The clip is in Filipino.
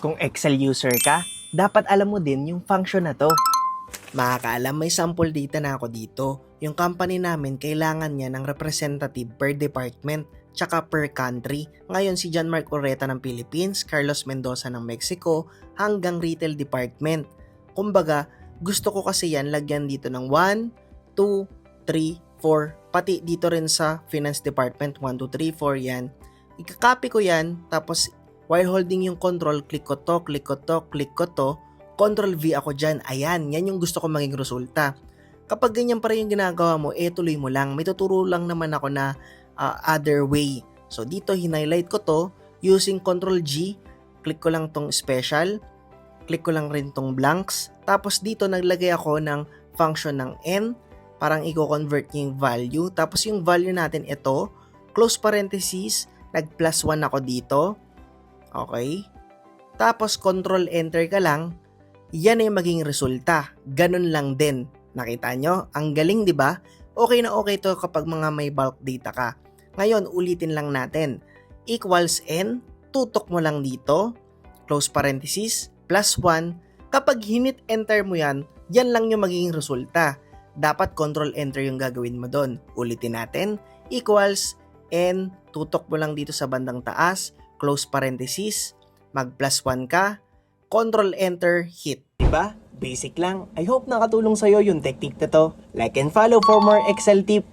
Kung Excel user ka, dapat alam mo din yung function na to. Makakaalam, may sample data na ako dito. Yung company namin, kailangan niya ng representative per department, tsaka per country. Ngayon si John Mark Ureta ng Philippines, Carlos Mendoza ng Mexico, hanggang retail department. Kumbaga, gusto ko kasi yan lagyan dito ng 1, 2, 3, 4, pati dito rin sa finance department, 1, 2, 3, 4 yan. Ika-copy ko yan, tapos while holding yung control, click ko to, click ko to, click ko to, Control V ako dyan. Ayan, yan yung gusto ko maging resulta. Kapag ganyan pa rin yung ginagawa mo, tuloy mo lang. May tuturo lang naman ako na other way. So dito, hinighlight ko to using Control G. Click ko lang tong special. Click ko lang rin tong blanks. Tapos dito, naglagay ako ng function ng N. Parang i-convert yung value. Tapos yung value natin ito, close parenthesis, nag plus 1 ako dito. Okay. Tapos Control Enter ka lang. Yan ay maging resulta. Ganun lang din. Nakita nyo? Ang galing, di ba? Okay na okay to kapag mga may bulk data ka. Ngayon, ulitin lang natin. Equals N, tutok mo lang dito, close parenthesis, plus 1. Kapag hinit enter mo yan, yan lang yung magiging resulta. Dapat control enter yung gagawin mo doon. Ulitin natin. Equals N, tutok mo lang dito sa bandang taas, close parenthesis, mag plus 1 ka, Control Enter, hit. Diba? Basic lang. I hope nakatulong sa'yo yung technique na to. Like and follow for more Excel tip.